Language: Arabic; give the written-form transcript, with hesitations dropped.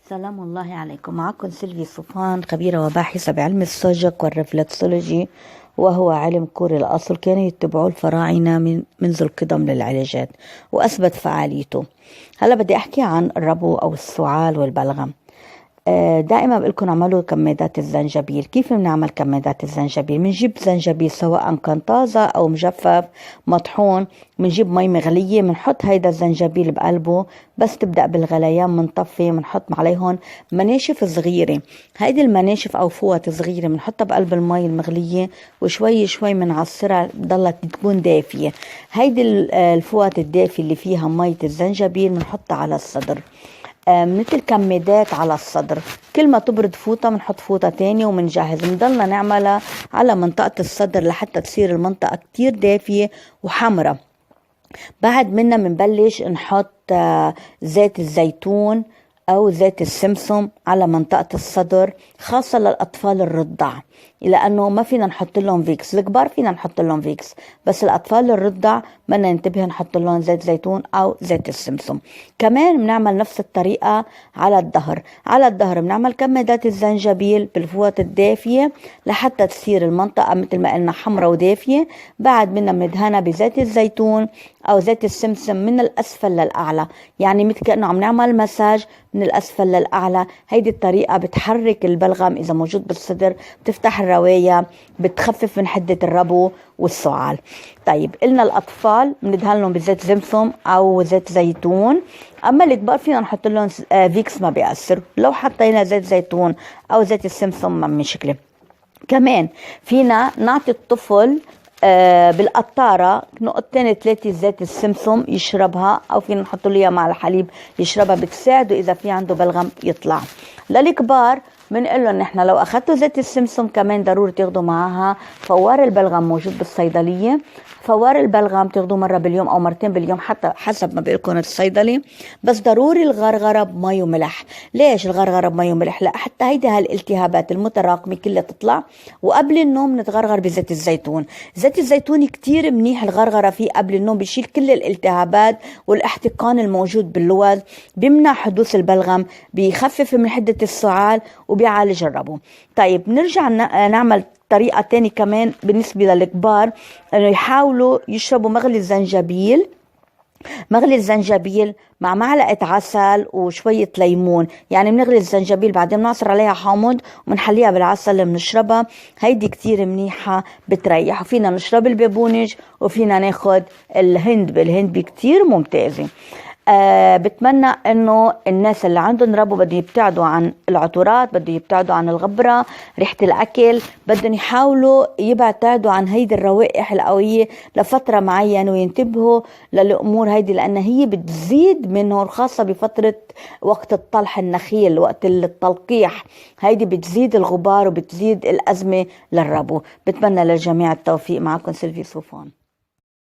سلام الله عليكم. معكم سيلفي صفان، خبيرة وباحثة بعلم السوجك والرفلكسولوجي، وهو علم كوري الأصل كانوا يتبعوه الفراعنة منذ القدم للعلاجات وأثبت فعاليته. هلا بدي أحكي عن الربو أو السعال والبلغم. دائما بقولكم اعملوا كمادات الزنجبيل. كيف بنعمل كمادات الزنجبيل؟ بنجيب زنجبيل سواء كان طازة او مجفف مطحون، بنجيب مي مغلية، بنحط هيدا الزنجبيل بقلبه، بس تبدأ بالغليان بنطفي، بنحط عليهم مناشف صغيرة. هيدي المناشف او فوط صغيرة بنحطها بقلب المي المغلية، وشوي شوي بنعصرها ضلت تكون دافية. هيدي الفوط الدافية اللي فيها مية الزنجبيل بنحطها على الصدر، مثل كمادات على الصدر. كل ما تبرد فوطة بنحط فوطة تانية وبنجهز. بنضلنا نعملها على منطقة الصدر لحتى تصير المنطقة كتير دافية وحمرة. بعد منها بنبلش نحط زيت الزيتون أو زيت السمسم على منطقة الصدر، خاصة للأطفال الرضع، لأنه ما فينا نحط لهم فيكس. الكبار فينا نحط لهم فيكس، بس الأطفال الرضع بدنا ننتبه نحط لهم زيت زيتون أو زيت السمسم. كمان بنعمل نفس الطريقة على الظهر. على الظهر بنعمل كمادات الزنجبيل بالفوط الدافية لحتى تصير المنطقة مثل ما قلنا حمرة ودافية. بعد منها بندهنها بزيت الزيتون أو زيت السمسم من الأسفل للأعلى، يعني مثل كأنه عم نعمل مساج من الأسفل للأعلى. هيدي الطريقة بتحرك البلغم إذا موجود بالصدر، بتفتح الرواية، بتخفف من حدة الربو والسعال. طيب، قلنا الأطفال بندهن بزيت سمسم أو زيت زيتون، أما الكبار فينا نحط لهم فيكس ما بيأثر. لو حطينا زيت زيتون أو زيت السمسم ما مشكلة. كمان فينا نعطي الطفل بالقطارة نقطتين 3 زيت السمسم يشربها، أو فينا نحط له مع الحليب يشربها، بتساعده إذا في عنده بلغم يطلع. للكبار بنقول لهم نحن لو أخذتوا زيت السمسم كمان ضروري تاخدوا معها فوار البلغم، موجود بالصيدلية. فوار البلغم تاخدوه مرة باليوم أو مرتين باليوم حتى حسب ما بيقولكم الصيدلي، بس ضروري الغرغرة بمي وملح. ليش الغرغرة بمي وملح؟ لا، حتى هيدي هالالتهابات المتراكمة كلها تطلع. وقبل النوم نتغرغر بزيت الزيتون. زيت الزيتون كتير منيح الغرغرة فيه قبل النوم، بيشيل كل الالتهابات والاحتقان الموجود باللوز، بيمنع حدوث البلغم، بيخفف من حدة السعال، وبيعالج الربو. طيب، نرجع نعمل طريقة تاني كمان بالنسبة للكبار، انه يحاولوا يشربوا مغلي الزنجبيل. مغلي الزنجبيل مع معلقة عسل وشوية ليمون، يعني بنغلي الزنجبيل بعدين بنعصر عليها حامض وبنحليها بالعسل اللي بنشربها. هيدي كتير منيحة بتريح. وفينا نشرب البابونج وفينا ناخد الهند كتير ممتازة. بتمنى انه الناس اللي عندهم ربو بدهم يبتعدوا عن العطورات، بدهم يبتعدوا عن الغبرة، ريحة الاكل، بدهم يحاولوا يبتعدوا عن هيدي الروائح القوية لفترة معينة، وينتبهوا للامور هيدي لان هي بتزيد منهم، خاصة بفترة وقت الطلح النخيل، وقت التلقيح. هيدي بتزيد الغبار وبتزيد الازمة للربو. بتمنى للجميع التوفيق. معكم سيلفي صوفان.